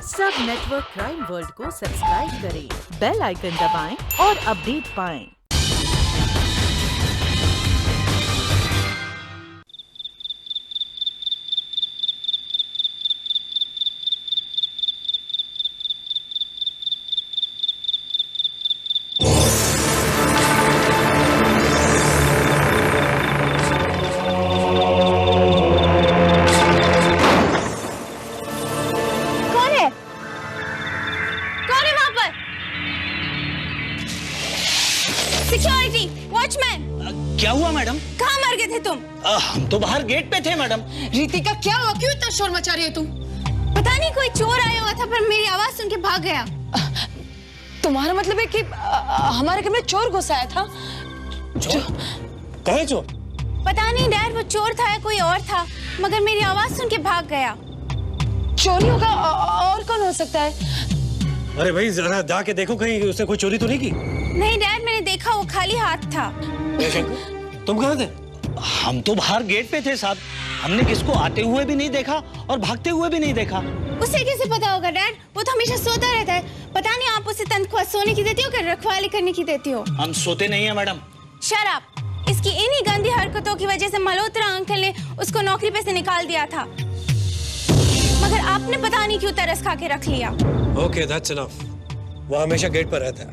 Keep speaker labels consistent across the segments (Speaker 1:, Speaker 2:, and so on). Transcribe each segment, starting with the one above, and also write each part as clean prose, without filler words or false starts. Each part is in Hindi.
Speaker 1: सब नेटवर्क क्राइम वर्ल्ड को सब्सक्राइब करें, बेल आइकन दबाएं और अपडेट पाएं।
Speaker 2: Security, watchman.
Speaker 3: क्या हुआ मैडम?
Speaker 2: कहाँ मर गए थे तुम?
Speaker 3: हम तो बाहर गेट पे थे मैडम।
Speaker 2: रितिका, क्या हुआ? क्यों इतना शोर मचा रही हो तुम? पता नहीं कोई चोर आया हुआ था पर मेरी आवाज सुन के भाग गया।
Speaker 4: तुम्हारा मतलब है कि हमारे घर में चोर घुस आया था?
Speaker 3: कहे चोर?
Speaker 2: पता नहीं डैड, वो चोर था या कोई और था, मगर मेरी आवाज सुन के भाग गया।
Speaker 4: चोरी होगा और कौन हो सकता है?
Speaker 5: अरे भाई जरा जाके देखो कहीं उसने कोई चोरी तो नहीं की।
Speaker 2: नहीं डैड, मैंने देखा वो खाली हाथ था।
Speaker 5: तुम कहाँ थे?
Speaker 3: हम तो बाहर गेट पे थे साहब। हमने किसको आते हुए भी नहीं देखा और भागते हुए भी नहीं देखा।
Speaker 2: उसे कैसे पता होगा डैड? वो तो हमेशा सोता रहता है। पता नहीं आप उसे तनख्वाह सोने की देती हो कि रखवाली करने की देती हो?
Speaker 3: हम सोते नहीं है मैडम।
Speaker 2: शराब। इसकी इन्हीं गंदी हरकतों की वजह से मल्होत्रा अंकल ने उसको नौकरी पे से निकाल दिया था, मगर आपने पता नहीं क्यों तरस खा के रख लिया।
Speaker 5: Okay, that's enough. वो हमेशा गेट पर रहता है।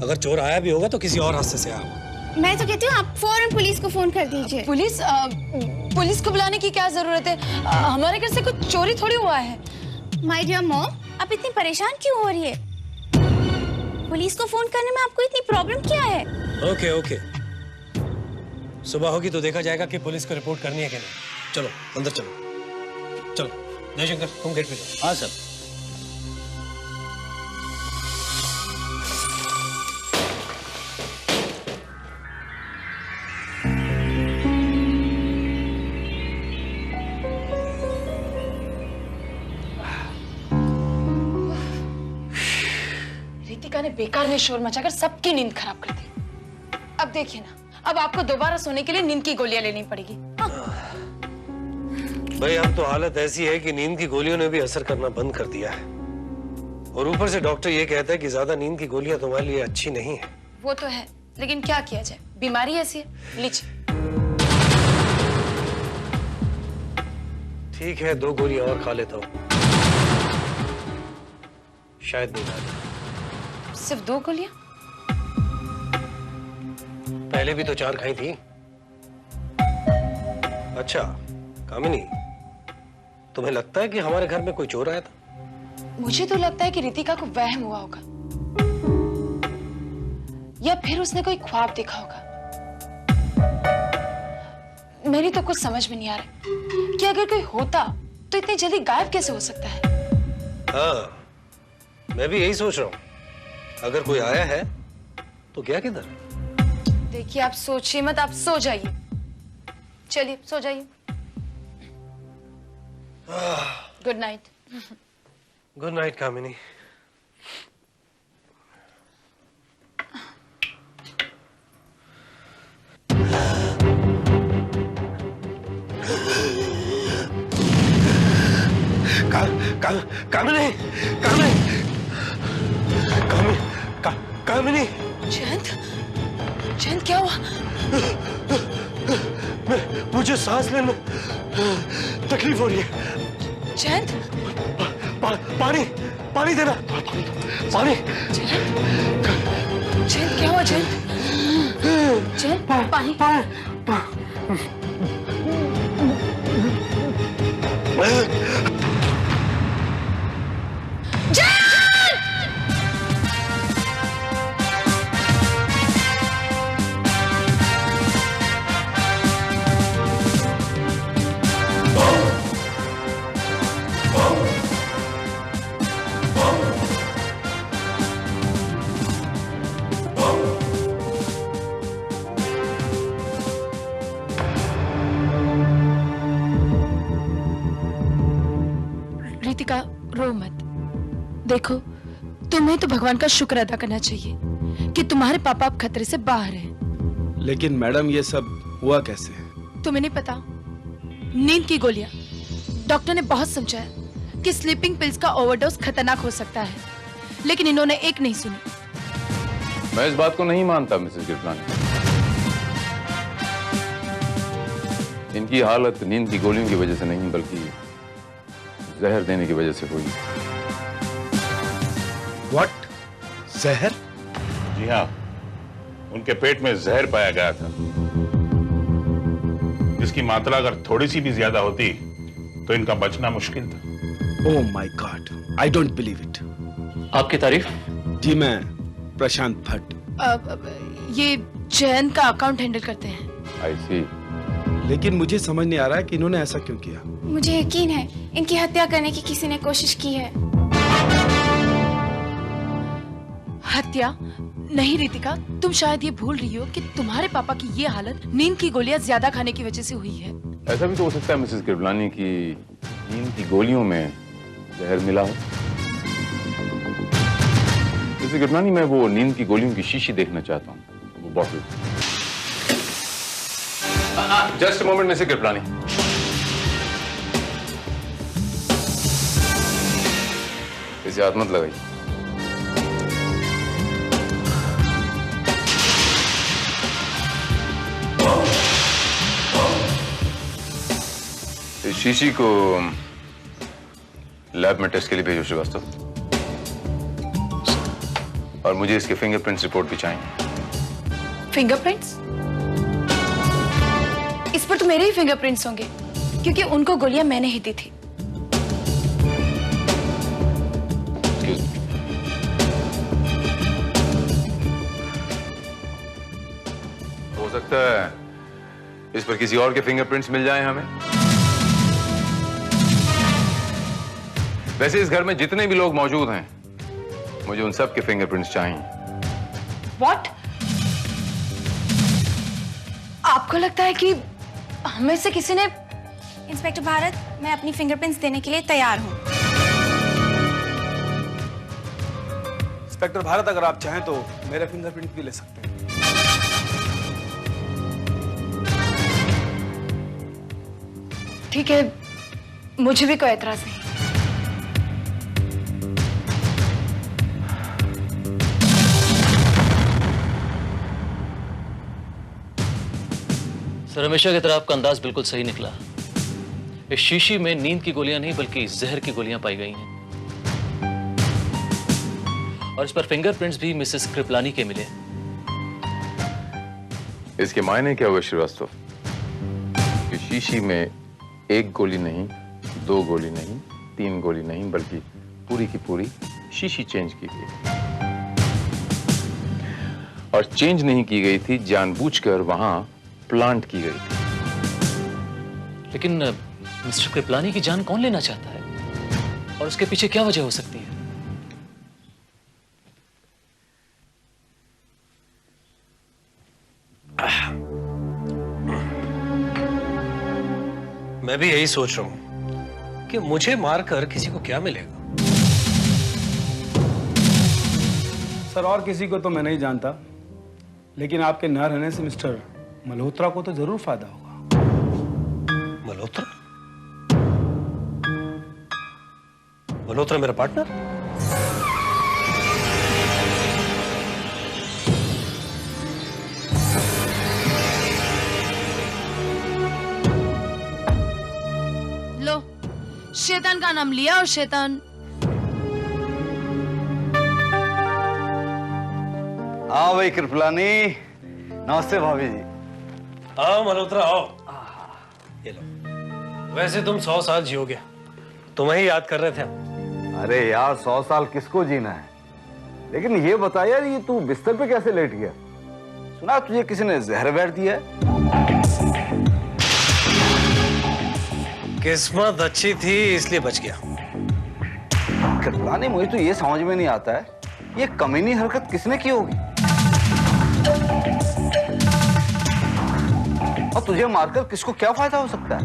Speaker 5: अगर चोर आया भी होगा तो किसी और रास्ते से आया।
Speaker 2: मैं तो कहती हूँ आप फौरन पुलिस को फोन कर दीजिए।
Speaker 4: पुलिस को बुलाने की क्या जरूरत है? हमारे घर से कुछ चोरी थोड़ी हुआ है।
Speaker 2: माय डियर मॉम, आप इतनी परेशान क्यों हो रही है? पुलिस को फोन करने में आपको इतनी प्रॉब्लम क्या है?
Speaker 5: ओके ओके, सुबह होगी तो देखा जाएगा कि पुलिस को रिपोर्ट करनी है कि नहीं। चलो अंदर चलो। चलो जयशंकर, तुम गेट पे जाओ।
Speaker 3: हाँ सर।
Speaker 4: रितिका ने बेकार में शोर मचाकर सबकी नींद खराब कर दी। अब देखिए ना, अब आपको दोबारा सोने के लिए नींद की गोलियां लेनी पड़ेगी।
Speaker 5: भाई अब तो हालत ऐसी है कि नींद की गोलियों ने भी असर करना बंद कर दिया है, और ऊपर से डॉक्टर ये कहता है कि ज्यादा नींद की गोलियां तुम्हारे लिए अच्छी नहीं है।
Speaker 4: वो तो है, लेकिन क्या किया जाए, बीमारी ऐसी है। लीजिए।
Speaker 5: ठीक है, 2 गोलियां और खा लेता हूँ, शायद नींद आ जाए।
Speaker 4: सिर्फ 2 गोलियां?
Speaker 5: पहले भी तो 4 खाई थी। अच्छा कामिनी, तुम्हें लगता है कि हमारे घर में कोई चोर आया था?
Speaker 4: मुझे तो लगता है कि रितिका को वहम हुआ होगा, या फिर उसने कोई ख्वाब देखा होगा। मेरी तो कुछ समझ में नहीं आ रहा कि अगर कोई होता तो इतनी जल्दी गायब कैसे हो सकता है।
Speaker 5: हाँ, मैं भी यही सोच रहा हूँ। अगर कोई आया है तो गया किधर?
Speaker 4: देखिए आप सोचिए मत, आप सो जाइए। चलिए सो जाइए। Good night.
Speaker 5: गुड नाइट कामिनी। कामिनी, कामिनी, कामिनी।
Speaker 4: जयंत, जयंत क्या हुआ?
Speaker 5: मुझे सांस लेने में तकलीफ हो रही है।
Speaker 4: जयंत,
Speaker 5: पानी, पानी देना, पानी।
Speaker 4: जयंत क्या हुआ? जयंत, जयंत पानी। रितिका, रो मत। देखो, तुम्हें तो भगवान का शुक्र अदा करना चाहिए कि तुम्हारे पापा अब खतरे से बाहर हैं।
Speaker 6: लेकिन मैडम ये सब हुआ कैसे?
Speaker 4: तुम्हें नहीं पता? नींद की गोलियां। डॉक्टर ने बहुत समझाया, कि स्लीपिंग पिल्स का ओवरडोज खतरनाक हो सकता है, लेकिन इन्होंने एक नहीं सुनी।
Speaker 6: मैं इस बात को नहीं मानता मिसेस कृपलानी। इनकी हालत नींद की गोलियों की वजह से नहीं बल्कि जहर देने की वजह से हुई।
Speaker 5: व्हाट? जहर?
Speaker 7: जी हाँ, उनके पेट में जहर पाया गया था, जिसकी मात्रा अगर थोड़ी सी भी ज्यादा होती तो इनका बचना मुश्किल था।
Speaker 6: Oh my God, I don't believe it.
Speaker 3: आपकी तारीफ?
Speaker 6: जी मैं प्रशांत भट्ट।
Speaker 4: ये जयंत का अकाउंट हैंडल करते हैं।
Speaker 6: आई सी।
Speaker 5: लेकिन मुझे समझ नहीं आ रहा है कि इन्होंने ऐसा क्यों किया।
Speaker 2: मुझे यकीन है इनकी हत्या करने की किसी ने कोशिश की है।
Speaker 4: हत्या? नहीं रितिका, तुम शायद ये भूल रही हो कि तुम्हारे पापा की ये हालत नींद की गोलियां ज्यादा खाने की वजह से हुई है।
Speaker 6: ऐसा भी तो हो सकता है मिसेस कृपलानी की नींद की गोलियों में जहर मिला हो। मिसेस कृपलानी, मैं वो नींद की गोलियों की शीशी देखना चाहता हूँ, वो bottle. Just moment Mrs Kripalani. इसे हाथ मत लगाइए। इस शीशी को लैब में टेस्ट के लिए भेजो श्रीवास्तव, और मुझे इसके फिंगरप्रिंट्स रिपोर्ट भी चाहिए।
Speaker 4: फिंगरप्रिंट्स? इस पर तो मेरे ही फिंगरप्रिंट्स होंगे, क्योंकि उनको गोलियां मैंने ही दी थी।
Speaker 6: हो सकता है इस पर किसी और के फिंगरप्रिंट्स मिल जाएं हमें। वैसे इस घर में जितने भी लोग मौजूद हैं, मुझे उन सब के फिंगरप्रिंट्स चाहिए।
Speaker 4: What? आपको लगता है कि हमें से किसी ने?
Speaker 2: इंस्पेक्टर भारत, मैं अपनी फिंगरप्रिंट्स देने के लिए तैयार हूँ।
Speaker 5: इंस्पेक्टर भारत, अगर आप चाहें तो मेरे फिंगरप्रिंट भी ले सकते हैं।
Speaker 4: ठीक है, मुझे भी कोई एतराज नहीं।
Speaker 8: सर, हमेशा की तरह आपका अंदाज बिल्कुल सही निकला। इस शीशी में नींद की गोलियां नहीं बल्कि जहर की गोलियां पाई गई हैं, और इस पर फिंगरप्रिंट्स भी मिसेस कृपलानी के मिले।
Speaker 6: इसके मायने क्या हुए श्रीवास्तव? कि शीशी में एक गोली नहीं, दो गोली नहीं, तीन गोली नहीं, बल्कि पूरी की पूरी शीशी चेंज की गई। और चेंज नहीं की गई थी, जानबूझकर वहां प्लांट की गई थी।
Speaker 8: लेकिन मिस्टर कृपलानी की जान कौन लेना चाहता है, और उसके पीछे क्या वजह हो सकती है?
Speaker 5: मैं भी यही सोच रहा हूं कि मुझे मारकर किसी को क्या मिलेगा। सर, और किसी को तो मैं नहीं जानता, लेकिन आपके न रहने से मिस्टर मल्होत्रा को तो जरूर फायदा होगा। मल्होत्रा? मल्होत्रा मेरा पार्टनर?
Speaker 4: लो, शैतान का नाम लिया और शैतान।
Speaker 9: आओ भाई कृपलानी। नमस्ते भाभी जी।
Speaker 5: आओ मल्होत्रा, आओ। ये लो। वैसे तुम 100 साल जियोगे, तुम्हें ही याद कर रहे थे हम।
Speaker 9: अरे यार, 100 साल किसको जीना है? लेकिन ये बता यार, ये तू बिस्तर पे कैसे लेट गया? सुना तुझे किसी ने जहर बैठ दिया है?
Speaker 5: किस्मत अच्छी थी इसलिए बच गया।
Speaker 9: कृपलानी, मुझे तो ये समझ में नहीं आता है, ये कमीनी हरकत किसने की होगी? और तुझे मारकर किसको क्या फायदा हो सकता है?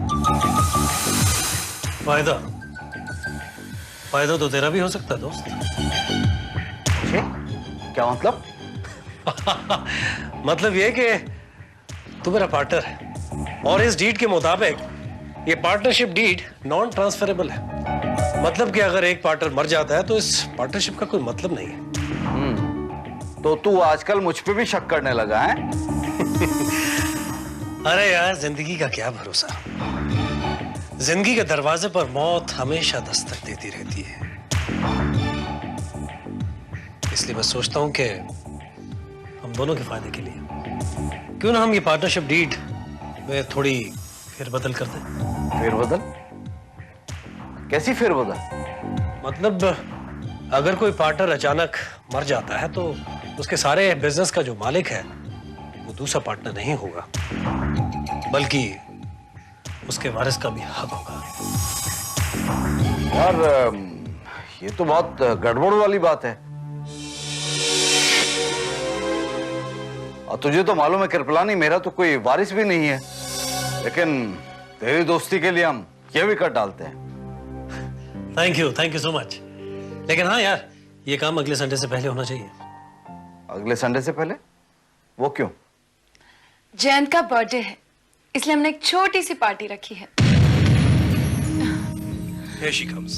Speaker 5: फायदा? फायदा तो तेरा भी हो सकता है दोस्त।
Speaker 9: क्या मतलब?
Speaker 5: मतलब ये कि तू मेरा पार्टनर है, और इस डीड के मुताबिक ये पार्टनरशिप डीड नॉन ट्रांसफरेबल है।
Speaker 10: मतलब कि अगर एक पार्टनर मर जाता है तो इस पार्टनरशिप का कोई मतलब नहीं है।
Speaker 9: तो तू आजकल मुझ पे भी शक करने लगा है?
Speaker 10: अरे यार, जिंदगी का क्या भरोसा। जिंदगी के दरवाजे पर मौत हमेशा दस्तक देती रहती है। इसलिए मैं सोचता हूं कि हम दोनों के फायदे के लिए क्यों ना हम ये पार्टनरशिप डीड में थोड़ी फेरबदल कर दें।
Speaker 9: फेरबदल? कैसी फेरबदल?
Speaker 10: मतलब अगर कोई पार्टनर अचानक मर जाता है तो उसके सारे बिजनेस का जो मालिक है वो दूसरा पार्टनर नहीं होगा, बल्कि उसके वारिस का भी हक होगा।
Speaker 9: यार ये तो बहुत गड़बड़ वाली बात है। और तुझे तो मालूम है कृपलानी, मेरा तो कोई वारिस भी नहीं है, लेकिन तेरी दोस्ती के लिए हम ये भी कर डालते हैं।
Speaker 10: Thank you so much. लेकिन हाँ यार, ये काम अगले संडे से पहले होना चाहिए।
Speaker 9: अगले संडे से पहले? वो क्यों?
Speaker 4: जयंत का बर्थडे है, इसलिए हमने एक छोटी सी पार्टी रखी है।
Speaker 10: Here she comes.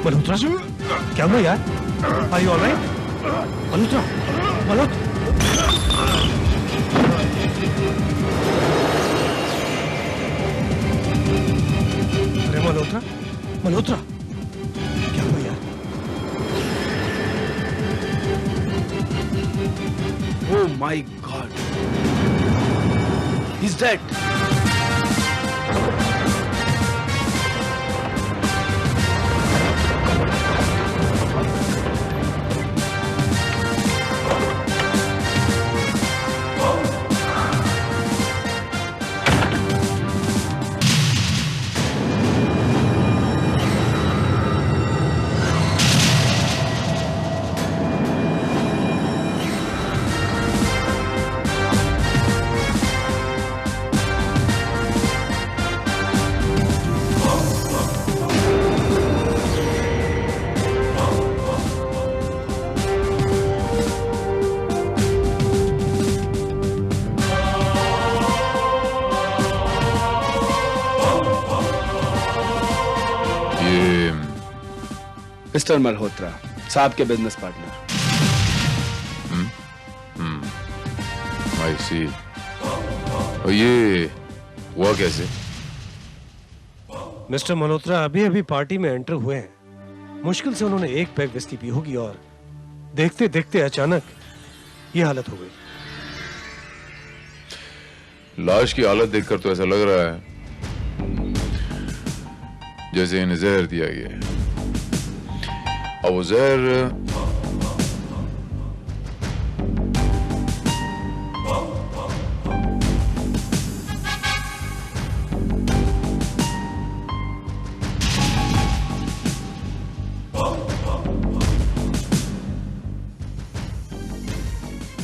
Speaker 5: मल्होत्रा, क्या हुआ यार? Are you all right? Malhotra, अरे मल्होत्रा, क्या हुआ यार? Oh my God! He's dead. Mister Malhotra, साहब के बिजनेस पार्टनर।
Speaker 6: आई सी। और ये हुआ कैसे?
Speaker 10: मिस्टर मल्होत्रा अभी अभी पार्टी में एंटर हुए हैं। मुश्किल से उन्होंने एक पैग विस्की पी होगी और देखते देखते अचानक ये हालत हो गई।
Speaker 6: लाश की हालत देखकर तो ऐसा लग रहा है जैसे इन्हें जहर दिया गया है। और वो जहर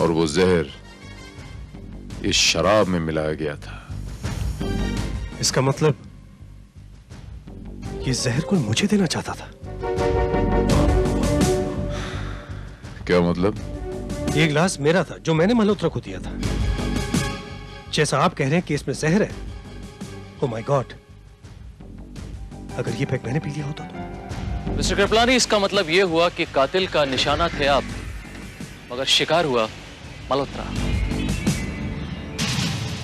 Speaker 6: और वो जहर इस शराब में मिलाया गया था।
Speaker 10: इसका मतलब ये जहर कोई मुझे देना चाहता था।
Speaker 6: क्या मतलब?
Speaker 10: ये गिलास मेरा था जो मैंने मल्होत्रा को दिया था। जैसा आप कह रहे हैं कि इसमें जहर है। ओह माय गॉड, अगर ये पैक मैंने पी लिया होता तो।
Speaker 8: मिस्टर कृपलानी, इसका मतलब ये हुआ कि कातिल का निशाना थे आप, मगर शिकार हुआ मल्होत्रा।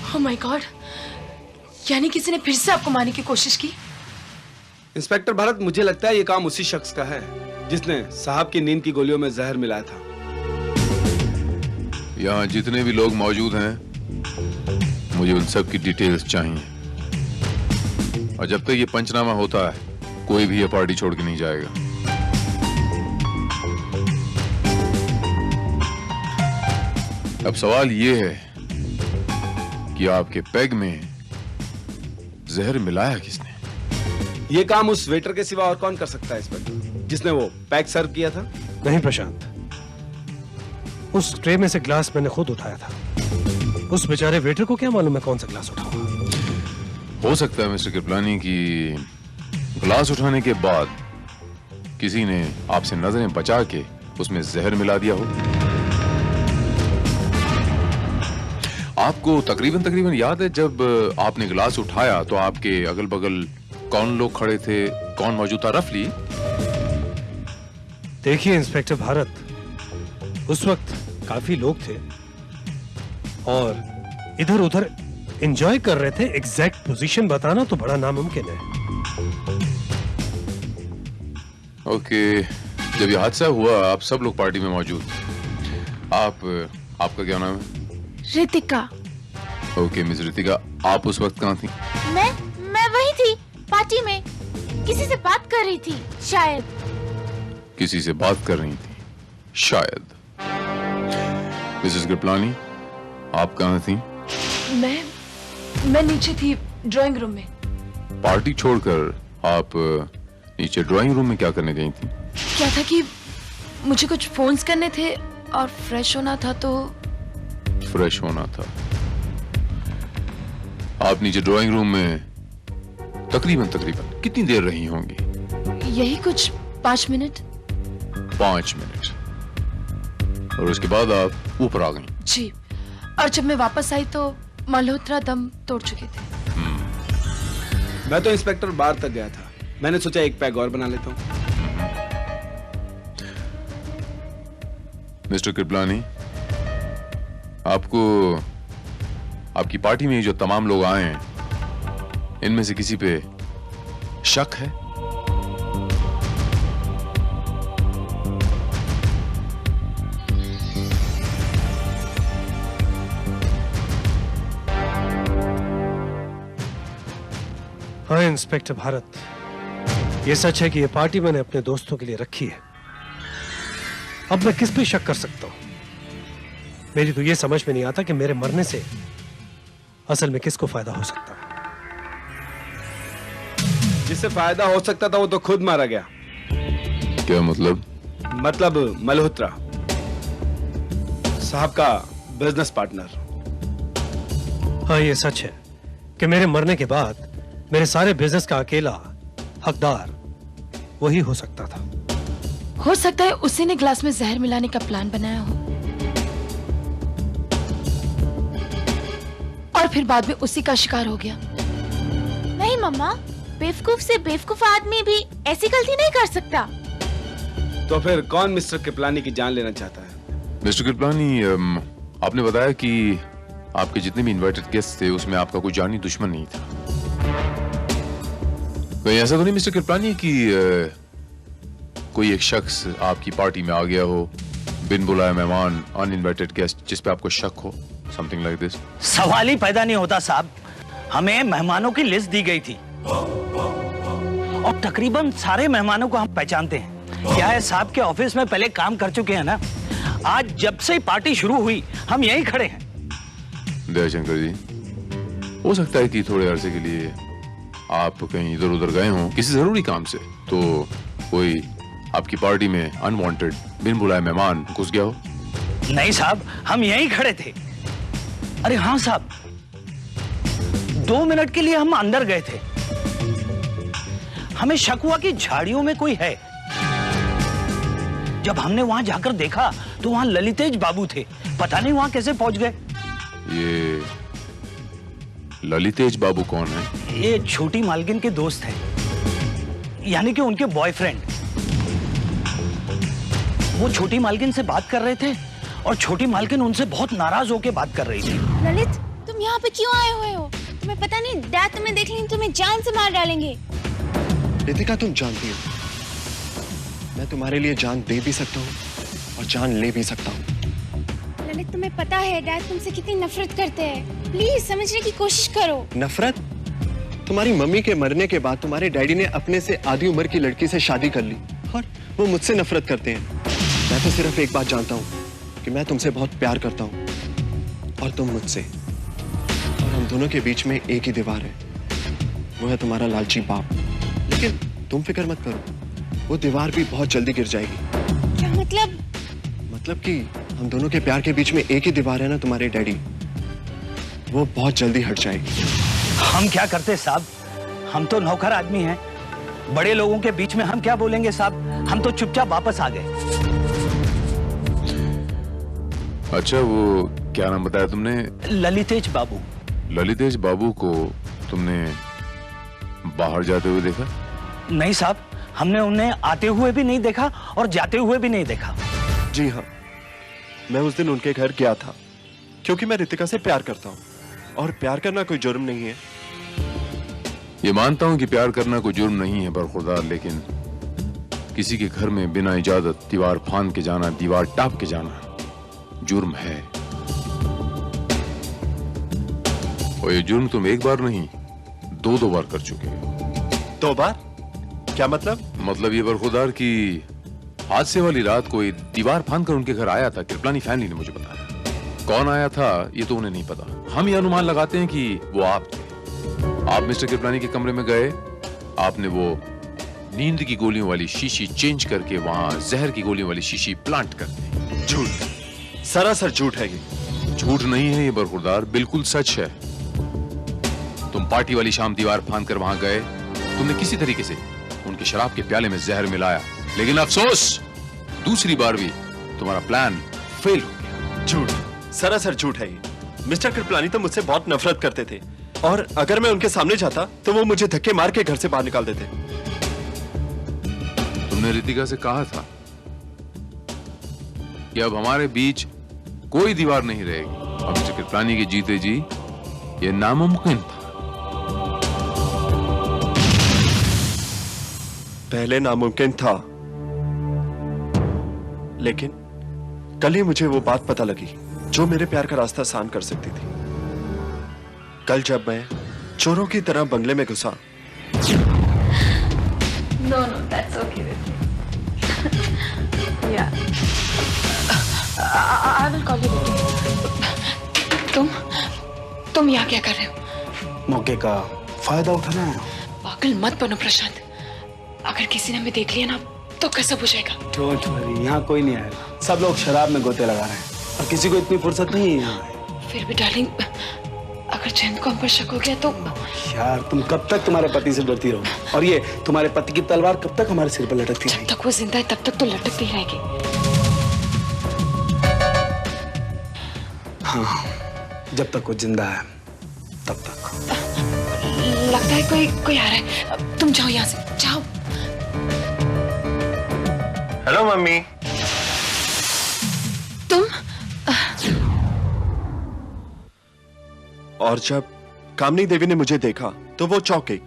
Speaker 4: ओह माय गॉड, यानी किसी ने फिर से आपको मारने की कोशिश की?
Speaker 5: इंस्पेक्टर भारत, मुझे लगता है ये काम उसी शख्स का है जिसने साहब की नींद की गोलियों में जहर मिलाया था।
Speaker 6: यहाँ जितने भी लोग मौजूद हैं, मुझे उन सब की डिटेल्स चाहिए। और जब तक ये पंचनामा होता है, कोई भी ये पार्टी छोड़ के नहीं जाएगा। अब सवाल ये है कि आपके पैग में जहर मिलाया किसने?
Speaker 5: ये काम उस वेटर के सिवा और कौन कर सकता है इंस्पेक्टर, जिसने वो पैक सर्व किया था?
Speaker 10: नहीं प्रशांत, उस ट्रे में से ग्लास मैंने खुद उठाया था। उस बेचारे वेटर को क्या मालूम है कौन सा ग्लास उठाऊं?
Speaker 6: हो सकता है मिस्टर कृपलानी की ग्लास उठाने के बाद किसी ने आपसे नजरें बचा के उसमें जहर मिला दिया हो। आपको तकरीबन याद है जब आपने गिलास उठाया तो आपके अगल बगल कौन लोग खड़े थे, कौन मौजूद था रफली?
Speaker 10: देखिए इंस्पेक्टर भारत, उस वक्त काफी लोग थे और इधर उधर एंजॉय कर रहे थे। एग्जैक्ट पोजीशन बताना तो बड़ा नामुमकिन है।
Speaker 6: ओके, जब ये हादसा हुआ आप सब लोग पार्टी में मौजूद थे। आपका क्या नाम है?
Speaker 2: रितिका।
Speaker 6: ओके मिस रितिका, आप उस वक्त कहाँ थी?
Speaker 2: मैं वही थी, पार्टी में किसी से बात कर रही थी शायद।
Speaker 6: किसी से बात कर रही थी शायद। मिसेस कृपलानी, आप कहाँ थी?
Speaker 4: मैं नीचे थी ड्राइंग रूम में।
Speaker 6: पार्टी छोड़कर आप नीचे ड्राइंग रूम में क्या करने गई थी?
Speaker 4: क्या था कि मुझे कुछ फोन्स करने थे और फ्रेश होना था तो।
Speaker 6: फ्रेश होना था। आप नीचे ड्राइंग रूम में तकरीबन कितनी देर रही होंगी?
Speaker 4: यही कुछ 5 मिनट।
Speaker 6: 5 मिनट। और उसके बाद आप ऊपर आ गई?
Speaker 4: जी, और जब मैं वापस आई तो मल्होत्रा दम तोड़ चुके थे।
Speaker 5: मैं तो इंस्पेक्टर बार तक गया था। मैंने सोचा एक पैग और बना लेता हूँ।
Speaker 6: मिस्टर कृपलानी, आपको आपकी पार्टी में जो तमाम लोग आए हैं, इनमें से किसी पे शक है?
Speaker 10: हाँ इंस्पेक्टर भारत, ये सच है कि ये पार्टी मैंने अपने दोस्तों के लिए रखी है। अब मैं किस पे शक कर सकता हूं? मेरी तो ये समझ में नहीं आता कि मेरे मरने से असल में किसको फायदा हो सकता है।
Speaker 5: जिससे फायदा हो सकता था वो तो खुद मारा गया।
Speaker 6: क्या मतलब?
Speaker 5: मतलब मल्होत्रा साहब का बिजनेस पार्टनर।
Speaker 10: हाँ ये सच है कि मेरे मरने के बाद मेरे सारे बिजनेस का अकेला हकदार वही हो सकता था।
Speaker 4: हो सकता है उसी ने ग्लास में जहर मिलाने का प्लान बनाया हो और फिर बाद में उसी का शिकार हो गया।
Speaker 2: नहीं मम्मा, बेवकूफ से बेवकूफ आदमी भी ऐसी गलती नहीं कर सकता।
Speaker 5: तो फिर कौन मिस्टर कृपलानी की जान लेना चाहता है?
Speaker 6: मिस्टर कृपलानी, आपने बताया कि आपके जितने भी इनवाइटेड गेस्ट थे उसमें आपका कोई जानी दुश्मन नहीं था। कहीं ऐसा तो नहीं मिस्टर कृपलानी कि कोई एक शख्स आपकी पार्टी में आ गया हो, बिन बुलाए मेहमान, अनइनवाइटेड गेस्ट, जिस पे आपको शक हो, समथिंग लाइक दिस?
Speaker 3: सवाल ही पैदा नहीं होता साहब। हमें मेहमानों की लिस्ट दी गई थी और तकरीबन सारे मेहमानों को हम पहचानते हैं। क्या है साहब के ऑफिस में पहले काम कर चुके हैं ना। आज जब से पार्टी शुरू हुई हम यहीं खड़े हैं।
Speaker 6: दयाशंकर जी, हो सकता है कि थोड़े अरसे के लिए आप कहीं इधर उधर गए हों किसी जरूरी काम से, तो कोई आपकी पार्टी में अनवांटेड बिन बुलाए मेहमान घुस गया हो।
Speaker 3: नहीं साहब, हम यहीं खड़े थे। अरे हाँ साहब, 2 मिनट के लिए हम अंदर गए थे। हमें शक हुआ कि झाड़ियों में कोई है। जब हमने वहां जाकर देखा तो वहां ललितेश बाबू थे। पता नहीं वहां कैसे पहुंच गए।
Speaker 6: ये ललितेश बाबू कौन है?
Speaker 3: ये छोटी मालकिन के दोस्त हैं, यानी कि उनके बॉयफ्रेंड। वो छोटी मालकिन से बात कर रहे थे और छोटी मालकिन उनसे बहुत नाराज होकर बात कर रही थी।
Speaker 2: ललित, तुम यहाँ पे क्यों आए हुए हो? तुम्हें पता नहीं डैड तुम्हें देख लेंगे, तुम्हें जान से मार डालेंगे।
Speaker 11: रितिका, तुम जानती हो मैं तुम्हारे लिए जान दे भी सकता हूँ और जान ले भी सकता हूँ।
Speaker 2: ललित, तुम्हें पता है डैड तुमसे कितनी नफरत करते हैं। प्लीज समझने की कोशिश करो।
Speaker 11: नफरत? तुम्हारी मम्मी के मरने के बाद तुम्हारे डैडी ने अपने से आधी उम्र की लड़की से शादी कर ली और वो मुझसे नफरत करते हैं। मैं तो सिर्फ एक बात जानता हूँ कि मैं तुमसे बहुत प्यार करता हूँ और तुम मुझसे, और हम दोनों के बीच में एक ही दीवार है, वो है तुम्हारा लालची बाप। लेकिन तुम फिक्र मत करो, वो दीवार भी बहुत जल्दी गिर जाएगी।
Speaker 2: क्या मतलब?
Speaker 11: मतलब कि हम दोनों के प्यार के बीच में एक ही दीवार है ना, तुम्हारे डैडी, वो बहुत जल्दी हट जाएगी।
Speaker 3: हम क्या करते साहब, हम तो नौकर आदमी हैं। बड़े लोगों के बीच में हम क्या बोलेंगे साहब। हम तो चुपचाप वापस आ गए।
Speaker 6: अच्छा, वो क्या नाम बताया तुमने?
Speaker 3: ललितेश बाबू।
Speaker 6: ललितेश बाबू को तुमने बाहर जाते हुए देखा?
Speaker 3: नहीं साहब, हमने उन्हें आते हुए भी नहीं देखा और जाते हुए भी नहीं देखा।
Speaker 11: जी हाँ, मैं उस दिन उनके घर गया था क्योंकि मैं रितिका से प्यार करता हूँ और प्यार करना कोई जुर्म नहीं है।
Speaker 6: ये मानता हूं कि प्यार करना कोई जुर्म नहीं है बरखुरदार, लेकिन किसी के घर में बिना इजाजत दीवार फांद के जाना, दीवार टाप के जाना जुर्म है। और ये जुर्म तुम एक बार नहीं 2 बार कर चुके हो।
Speaker 11: 2 बार? क्या मतलब?
Speaker 6: मतलब ये बरखुरदार की हादसे वाली रात को एक दीवार फांद कर उनके घर आया था। कृपलानी फैमिली ने मुझे बताया। कौन आया था ये तो उन्हें नहीं पता। हम ये अनुमान लगाते हैं कि वो आप थे। आप मिस्टर कृपलानी के कमरे में गए, आपने वो नींद की गोलियों वाली शीशी चेंज करके वहां जहर की गोलियों वाली शीशी प्लांट कर दी।
Speaker 11: झूठ, सरासर झूठ है ये।
Speaker 6: झूठ नहीं है ये बरखुरदार, बिल्कुल सच है। तुम पार्टी वाली शाम दीवार फांद कर वहां गए, तुमने किसी तरीके से उनके शराब के प्याले में जहर मिलाया, लेकिन अफसोस दूसरी बार भी तुम्हारा प्लान फेल हो गया।
Speaker 11: झूठ, सरासर झूठ है ये। मिस्टर कृपलानी तो मुझसे बहुत नफरत करते थे और अगर मैं उनके सामने जाता तो वो मुझे धक्के मार के घर से बाहर निकाल देते।
Speaker 6: तुमने रितिका से कहा था कि अब हमारे बीच कोई दीवार नहीं रहेगी, और मिस्टर कृपलानी के जीते जी ये नामुमकिन था।
Speaker 11: पहले नामुमकिन था, लेकिन कल ही मुझे वो बात पता लगी जो मेरे प्यार का रास्ता आसान कर सकती थी। कल जब मैं चोरों की तरह बंगले में घुसा।
Speaker 4: No, that's okay with me. Yeah. I will call you later. तुम यहाँ क्या कर रहे हो?
Speaker 5: मौके का फायदा उठाना है।
Speaker 4: पागल मत बनो प्रशांत। अगर किसी ने हमें देख लिया ना तो कैसा बुझेगा?
Speaker 5: डोंट वरी, यहाँ कोई नहीं आएगा। सब लोग शराब में गोते लगा रहे हैं और किसी को इतनी फुर्सत नहीं है यहाँ।
Speaker 4: फिर भी डार्लिंग, अगर जयंत को हम पर शक हो गया तो?
Speaker 5: यार तुम कब तक तुम्हारे पति से डरती रहो, और ये तुम्हारे पति की तलवार कब तक हमारे सिर पर लटकती रहेगी?
Speaker 4: जब तक वो जिंदा है तब तक तो लटकती रहेगी।
Speaker 5: हाँ, जब तक वो जिंदा है तब तक।
Speaker 4: लगता है कोई आ रहा है। तुम जाओ यहाँ से, जाओ।
Speaker 11: Hello mummy.
Speaker 4: तुम?
Speaker 11: और जब कामनी देवी ने मुझे देखा तो वो चौंक गई।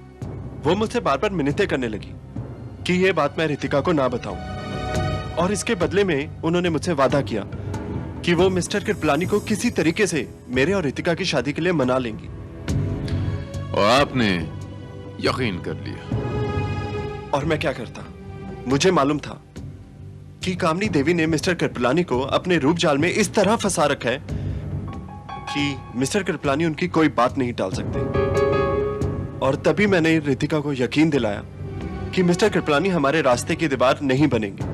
Speaker 11: वो मुझसे बार बार मिन्नतें करने लगी कि ये बात मैं रितिका को ना बताऊं, और इसके बदले में उन्होंने मुझसे वादा किया कि वो मिस्टर कृपलानी को किसी तरीके से मेरे और रितिका की शादी के लिए मना लेंगी।
Speaker 6: और आपने यकीन कर लिया।
Speaker 11: और मैं क्या करता? मुझे मालूम था कि कामनी देवी ने मिस्टर कृपलानी को अपने रूप जाल में इस तरह फंसा रखा है कि मिस्टर कृपलानी उनकी कोई बात नहीं टाल सकते। और तभी मैंने रितिका को यकीन दिलाया कि मिस्टर कृपलानी हमारे रास्ते की दीवार नहीं बनेंगे।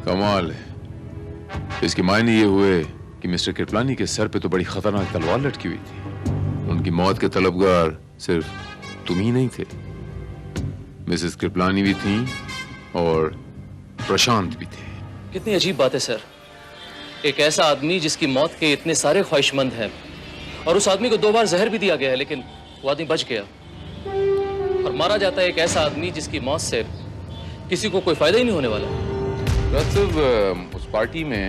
Speaker 6: कमाल है। इसके मायने ये हुए कि मिस्टर कृपलानी के सर पे तो बड़ी खतरनाक तलवार लटकी हुई थी। उनकी मौत के तलबगार सिर्फ तुम ही नहीं थे, मिसेस कृपलानी भी थी और प्रशांत भी थे।
Speaker 8: कितनी अजीब बात है सर, एक ऐसा आदमी जिसकी मौत के इतने सारे ख्वाहिशमंद हैं और उस आदमी को 2 बार जहर भी दिया गया है, लेकिन वो आदमी बच गया। और मारा जाता है एक ऐसा आदमी जिसकी मौत से किसी को कोई फायदा ही नहीं होने वाला।
Speaker 6: सिर्फ उस पार्टी में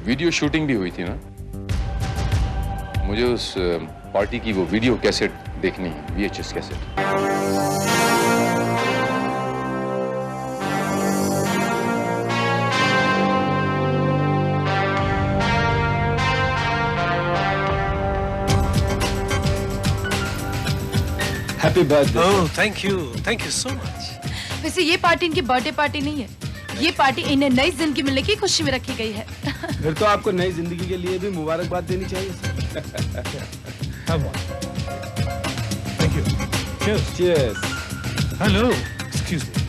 Speaker 6: वीडियो शूटिंग भी हुई थी ना? मुझे उस पार्टी की वो वीडियो कैसेट देखनी है, VHS cassette.
Speaker 5: Happy birthday.
Speaker 10: Oh thank you so much.
Speaker 4: वैसे ये पार्टी इनकी बर्थडे पार्टी नहीं है, ये पार्टी इन्हें नई जिंदगी मिलने की खुशी में रखी गई है।
Speaker 5: फिर तो आपको नई जिंदगी के लिए भी मुबारकबाद देनी चाहिए।
Speaker 10: Thank you.
Speaker 5: Cheers.
Speaker 10: Hello, excuse me.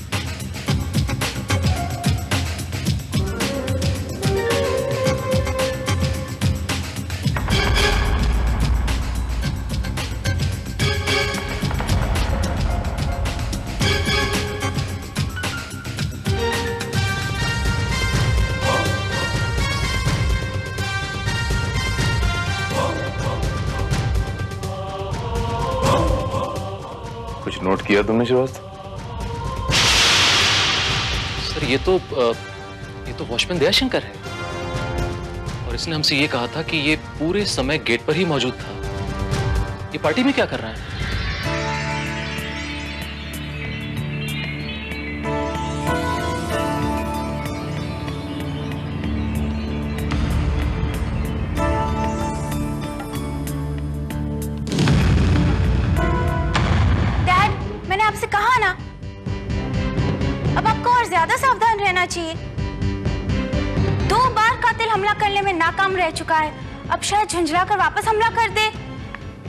Speaker 6: कुछ नोट किया तुमने श्रीवास्तव?
Speaker 8: सर ये तो वॉचमैन दयाशंकर है और इसने हमसे ये कहा था कि ये पूरे समय गेट पर ही मौजूद था। ये पार्टी में क्या कर रहा है?
Speaker 2: आपसे कहा ना, अब आपको और ज्यादा सावधान रहना चाहिए। 2 बार कातिल हमला करने में नाकाम रह चुका है, अब शायद झुंझला कर वापस हमला कर दे।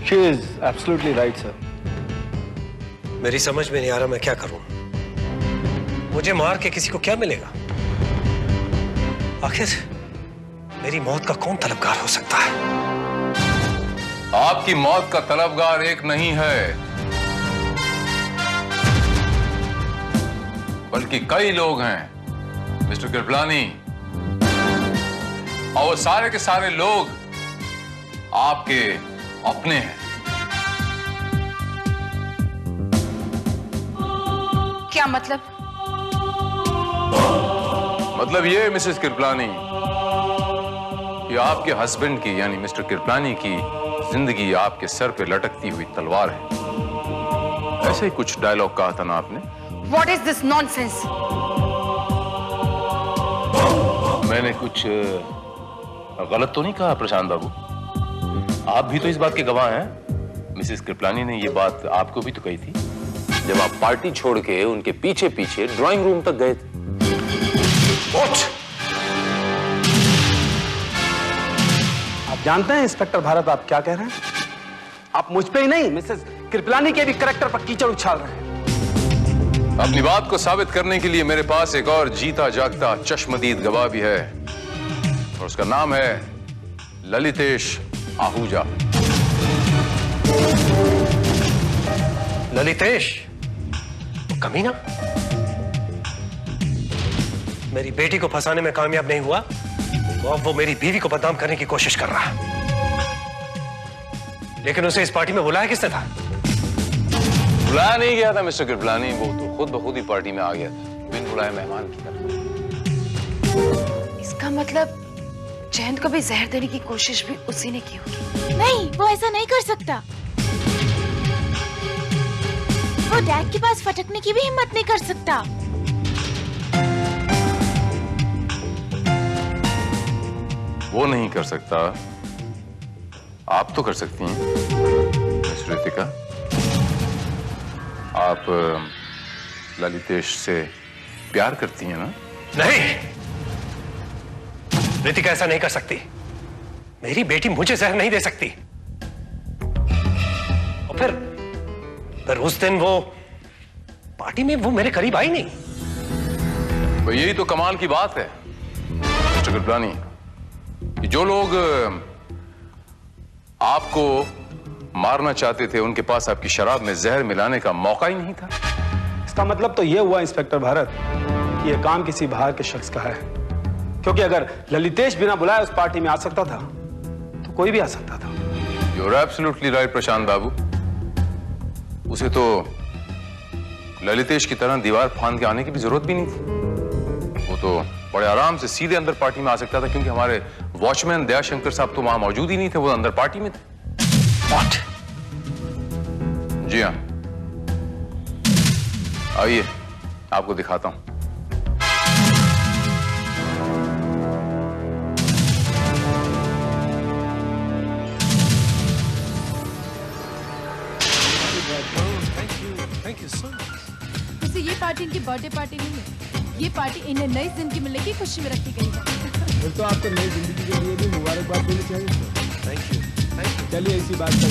Speaker 5: She is absolutely right, sir.
Speaker 10: मेरी समझ में नहीं आ रहा मैं क्या करूं। मुझे मार के किसी को क्या मिलेगा? आखिर मेरी मौत का कौन तलबगार हो सकता है?
Speaker 6: आपकी मौत का तलबगार एक नहीं है, बल्कि कई लोग हैं मिस्टर कृपलानी, और वो सारे के सारे लोग आपके अपने हैं।
Speaker 4: क्या मतलब?
Speaker 6: मतलब ये मिसेस कृपलानी कि आपके हस्बैंड की यानी मिस्टर कृपलानी की जिंदगी आपके सर पे लटकती हुई तलवार है। ऐसे ही कुछ डायलॉग कहा था ना आपने?
Speaker 4: What is this nonsense?
Speaker 6: मैंने कुछ गलत तो नहीं कहा प्रशांत बाबू? आप भी तो इस बात के गवाह हैं। मिसेस कृपलानी ने ये बात आपको भी तो कही थी जब आप पार्टी छोड़ के उनके पीछे पीछे ड्राइंग रूम तक गए थे।
Speaker 5: आप जानते हैं इंस्पेक्टर भारत आप क्या कह रहे हैं? आप मुझ पे ही नहीं मिसेस कृपलानी के भी करैक्टर पर कीचड़ उछाल रहे हैं।
Speaker 6: अपनी बात को साबित करने के लिए मेरे पास एक और जीता जागता चश्मदीद गवाह भी है और उसका नाम है ललितेश आहूजा।
Speaker 10: ललितेश कमीना मेरी बेटी को फंसाने में कामयाब नहीं हुआ, तो अब वो मेरी बीवी को बदनाम करने की कोशिश कर रहा है। लेकिन उसे इस पार्टी में बुलाया किसने था?
Speaker 6: बुलाया नहीं गया था मिस्टर कृपलानी, वो तो खुद ब खुद ही पार्टी में आ गया था, बिन बुलाए मेहमान की तरह।
Speaker 4: इसका मतलब जयंत को भी जहर देने की कोशिश भी उसी ने की होगी।
Speaker 2: नहीं, वो ऐसा नहीं कर सकता। वो डैड के पास फटकने की भी हिम्मत नहीं कर सकता।
Speaker 6: वो नहीं कर सकता, आप तो कर सकती हैं मिस रितिका। आप ललितेश से प्यार करती हैं ना?
Speaker 10: नहीं, रितिका ऐसा नहीं कर सकती। मेरी बेटी मुझे जहर नहीं दे सकती। और फिर उस दिन वो पार्टी में वो मेरे करीब आई नहीं।
Speaker 6: तो यही तो कमाल की बात है मिस्टर कृपलानी, कि जो लोग आपको मारना चाहते थे उनके पास आपकी शराब में जहर मिलाने का मौका ही नहीं था।
Speaker 5: इसका मतलब तो यह हुआ इंस्पेक्टर भारत कि यह काम किसी बाहर के शख्स का है, क्योंकि अगर ललितेश बिना बुलाए उस पार्टी में आ सकता था तो कोई भी आ सकता था।
Speaker 6: You're absolutely right प्रशांत बाबू। उसे तो ललितेश की तरह दीवार फांद के आने की भी जरूरत भी नहीं थी। वो तो बड़े आराम से सीधे अंदर पार्टी में आ सकता था, क्योंकि हमारे वॉचमैन दयाशंकर साहब तो वहां मौजूद ही नहीं थे, वो अंदर पार्टी में थे।
Speaker 10: What?
Speaker 6: जी हाँ, आइए आपको दिखाता हूं।
Speaker 4: वैसे ये पार्टी इनकी बर्थडे पार्टी नहीं है, ये पार्टी इन्हें नई जिंदगी मिलने की खुशी में रखी गई है।
Speaker 5: फिर तो आपको नई जिंदगी के लिए भी मुबारकबाद देनी चाहिए। Thank you. चलिए इसी बात पर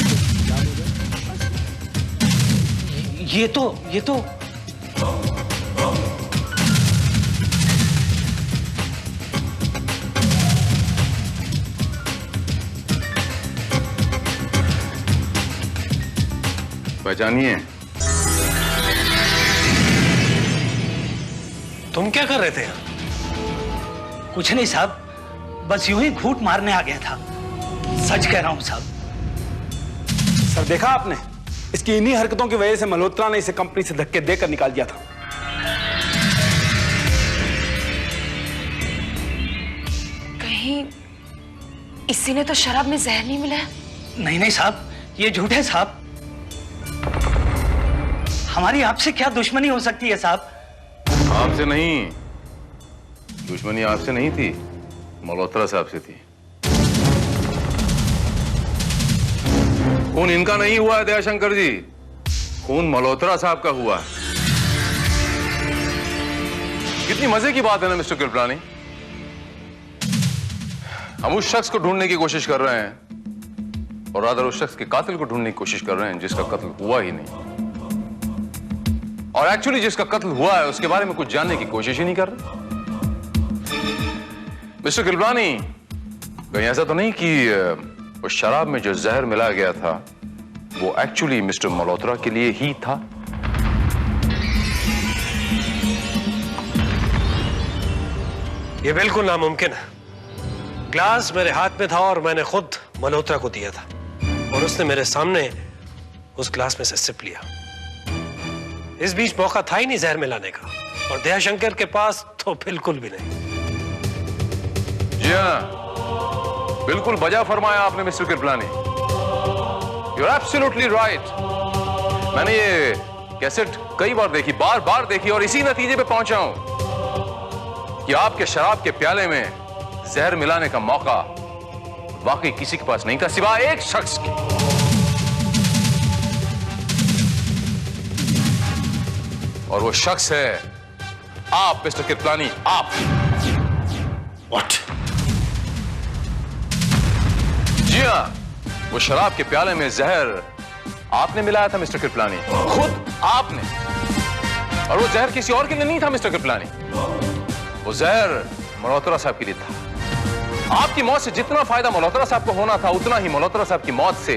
Speaker 3: ये तो
Speaker 6: पहचानिए।
Speaker 10: तुम क्या कर रहे थे?
Speaker 3: कुछ नहीं साहब, बस यूं ही घूंट मारने आ गया था। सच कह रहा हूं साहब।
Speaker 5: सर देखा आपने, इसकी इन्हीं हरकतों की वजह से मल्होत्रा ने इसे कंपनी से धक्के देकर निकाल दिया था।
Speaker 4: कहीं इसी ने तो शराब में जहर नहीं मिलाया?
Speaker 3: नहीं साहब, ये झूठ है साहब। हमारी आपसे क्या दुश्मनी हो सकती है साहब?
Speaker 6: आपसे नहीं, दुश्मनी आपसे नहीं थी, मल्होत्रा साहब से थी। खून इनका नहीं हुआ है दयाशंकर जी, खून मल्होत्रा साहब का हुआ है। कितनी मजे की बात है ना मिस्टर कृपलानी। हम उस शख्स को ढूंढने की कोशिश कर रहे हैं, और रादर उस शख्स के कातिल को ढूंढने की कोशिश कर रहे हैं जिसका कत्ल हुआ ही नहीं, और एक्चुअली जिसका कत्ल हुआ है उसके बारे में कुछ जानने की कोशिश ही नहीं कर रहे। मिस्टर कृपलानी, कहीं ऐसा तो नहीं कि उस शराब में जो जहर मिला गया था वो एक्चुअली मिस्टर मल्होत्रा के लिए ही था?
Speaker 10: ये बिल्कुल नामुमकिन है। ग्लास मेरे हाथ में था और मैंने खुद मल्होत्रा को दिया था, और उसने मेरे सामने उस ग्लास में से सिप लिया। इस बीच मौका था ही नहीं जहर मिलाने का, और दयाशंकर के पास तो बिल्कुल भी नहीं।
Speaker 6: जी हाँ, बिल्कुल बजा फरमाया आपने mister Kripalani. You're absolutely right। मैंने ये कैसेट कई बार देखी, बार बार देखी, और इसी नतीजे पे पहुंचा हूं कि आपके शराब के प्याले में जहर मिलाने का मौका वाकई किसी के पास नहीं था सिवाय एक शख्स के। और वो शख्स है आप मिस्टर कृपलानी, आप।
Speaker 10: What?
Speaker 6: जी हाँ, वो शराब के प्याले में जहर आपने मिलाया था मिस्टर कृपलानी, खुद आपने। और वो जहर किसी और के लिए नहीं था मिस्टर कृपलानी, वो जहर मल्होत्रा साहब के लिए था। आपकी मौत से जितना फायदा मल्होत्रा साहब को होना था, उतना ही मल्होत्रा साहब की मौत से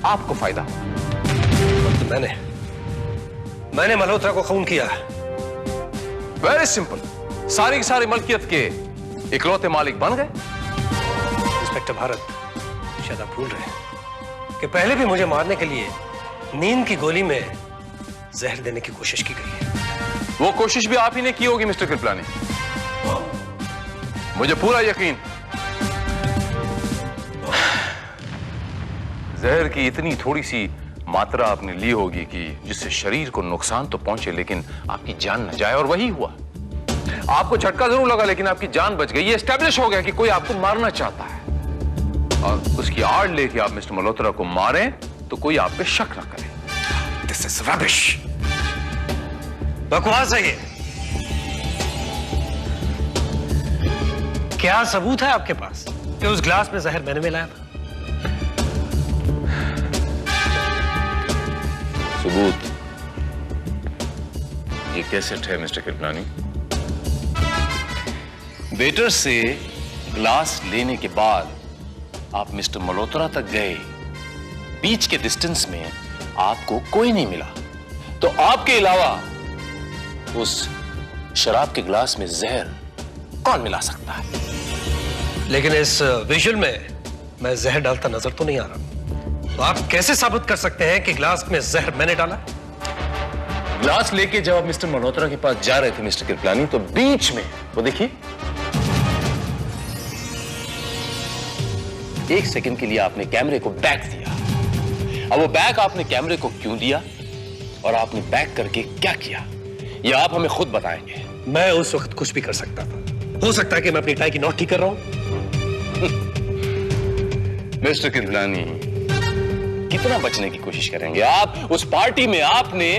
Speaker 6: आपको फायदा।
Speaker 10: तो मैंने मल्होत्रा को खून किया।
Speaker 6: वेरी सिंपल, सारी की सारी मलकियत के इकलौते मालिक बन गए।
Speaker 10: इंस्पेक्टर भारत, शायद आप भूल रहे हैं कि पहले भी मुझे मारने के लिए नींद की गोली में जहर देने की कोशिश की गई है।
Speaker 6: वो कोशिश भी आप ही ने की होगी मिस्टर कृपलानी, मुझे पूरा यकीन। जहर की इतनी थोड़ी सी मात्रा आपने ली होगी कि जिससे शरीर को नुकसान तो पहुंचे लेकिन आपकी जान न जाए, और वही हुआ। आपको झटका जरूर लगा लेकिन आपकी जान बच गई। ये एस्टेब्लिश हो गया कि कोई आपको मारना चाहता है, और उसकी आड़ लेके आप मिस्टर मल्होत्रा को मारें तो कोई आप पे शक न करे। This is rubbish.
Speaker 10: बकवास है ये। क्या सबूत है आपके पास कि उस ग्लास में जहर मैंने मिलाया था?
Speaker 6: सबूत? ये कैसेट है मिस्टर कृपलानी। वेटर से ग्लास लेने के बाद आप मिस्टर मल्होत्रा तक गए, बीच के डिस्टेंस में आपको कोई नहीं मिला, तो आपके अलावा उस शराब के ग्लास में जहर कौन मिला सकता है?
Speaker 10: लेकिन इस विजुअल में मैं जहर डालता नजर तो नहीं आ रहा। तो आप कैसे साबित कर सकते हैं कि ग्लास में जहर मैंने डाला?
Speaker 6: ग्लास लेके जब आप मिस्टर मल्होत्रा के पास जा रहे थे मिस्टर कृपलानी, तो बीच में वो देखिए, एक सेकंड के लिए आपने कैमरे को बैक दिया। अब वो बैक आपने कैमरे को क्यों दिया और आपने बैक करके क्या किया, ये आप हमें खुद बताएंगे।
Speaker 10: मैं उस वक्त कुछ भी कर सकता था। हो सकता है कि मैं अपनी टाई की नॉट ठीक कर रहा हूं।
Speaker 6: मिस्टर कृपलानी, कितना बचने की कोशिश करेंगे आप? उस पार्टी में आपने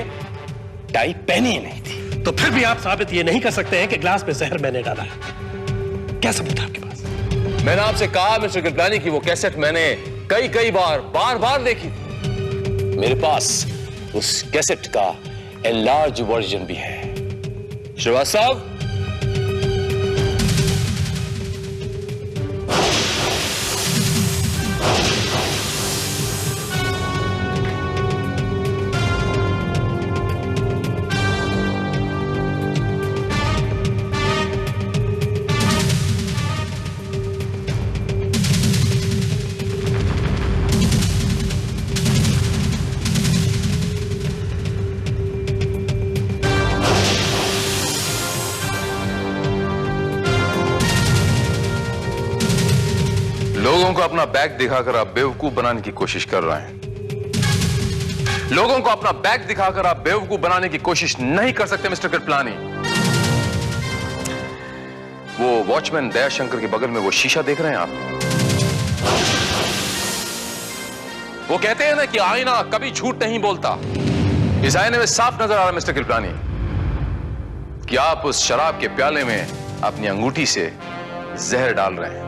Speaker 6: टाई पहनी ही नहीं थी।
Speaker 10: तो फिर भी आप साबित ये नहीं कर सकते हैं कि ग्लास में जहर मैंने डाला है। क्या सबूत है आपके पास?
Speaker 6: मैंने आपसे कहा मिस्टर कृपलानी कि वो कैसेट मैंने कई बार देखी थी। मेरे पास उस कैसेट का एनलार्ज वर्जन भी है। श्रीवास्तव, लोगों को अपना बैग दिखाकर आप बेवकूफ बनाने की कोशिश कर रहे हैं। लोगों को अपना बैग दिखाकर आप बेवकूफ बनाने की कोशिश नहीं कर सकते मिस्टर कृपलानी। वो वॉचमैन दयाशंकर के बगल में वो शीशा देख रहे हैं आप? वो कहते हैं ना कि आईना कभी झूठ नहीं बोलता। इस आईने में साफ नजर आ रहा है मिस्टर कृपलानी कि आप उस शराब के प्याले में अपनी अंगूठी से जहर डाल रहे हैं।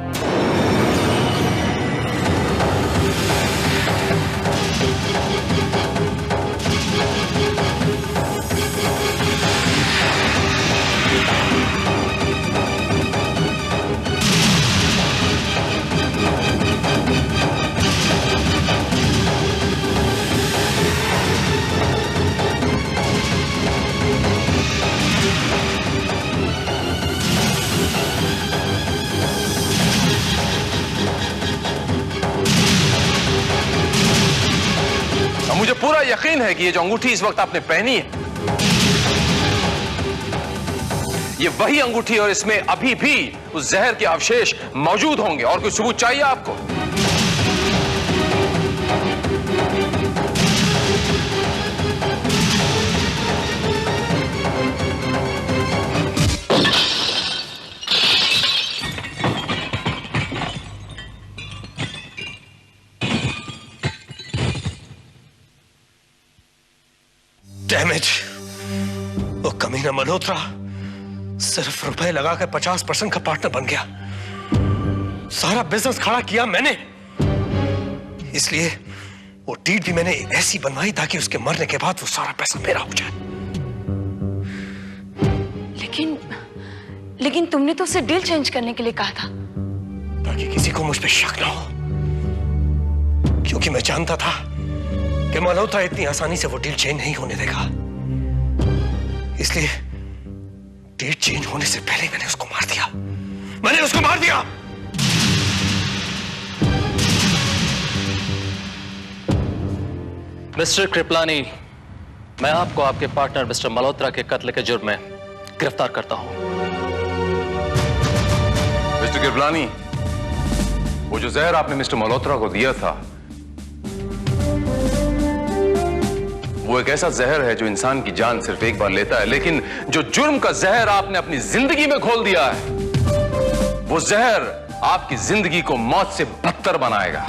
Speaker 6: मुझे पूरा यकीन है कि ये जो अंगूठी इस वक्त आपने पहनी है, ये वही अंगूठी है और इसमें अभी भी उस जहर के अवशेष मौजूद होंगे। और कोई सबूत चाहिए आपको?
Speaker 10: डैमेज, वो कमीना मल्होत्रा सिर्फ रुपए लगाकर 50% का पार्टनर बन गया। सारा बिजनेस खड़ा किया मैंने, इसलिए वो डीड भी मैंने ऐसी बनवाई ताकि उसके मरने के बाद वो सारा पैसा मेरा हो जाए।
Speaker 4: लेकिन तुमने तो उसे डील चेंज करने के लिए कहा था,
Speaker 10: ताकि किसी को मुझ पे शक ना हो, क्योंकि मैं जानता था कि मल्होत्रा इतनी आसानी से वो डील चेंज नहीं होने देगा। इसलिए डील चेंज होने से पहले मैंने उसको मार दिया। मैंने उसको मार दिया।
Speaker 8: मिस्टर कृपलानी, मैं आपको आपके पार्टनर मिस्टर मल्होत्रा के कत्ल के जुर्म में गिरफ्तार करता हूं।
Speaker 6: मिस्टर कृपलानी, वो जो जहर आपने मिस्टर मल्होत्रा को दिया था, वो एक ऐसा जहर है जो इंसान की जान सिर्फ एक बार लेता है, लेकिन जो जुर्म का जहर आपने अपनी जिंदगी में घोल दिया है, वो जहर आपकी जिंदगी को मौत से बदतर बनाएगा।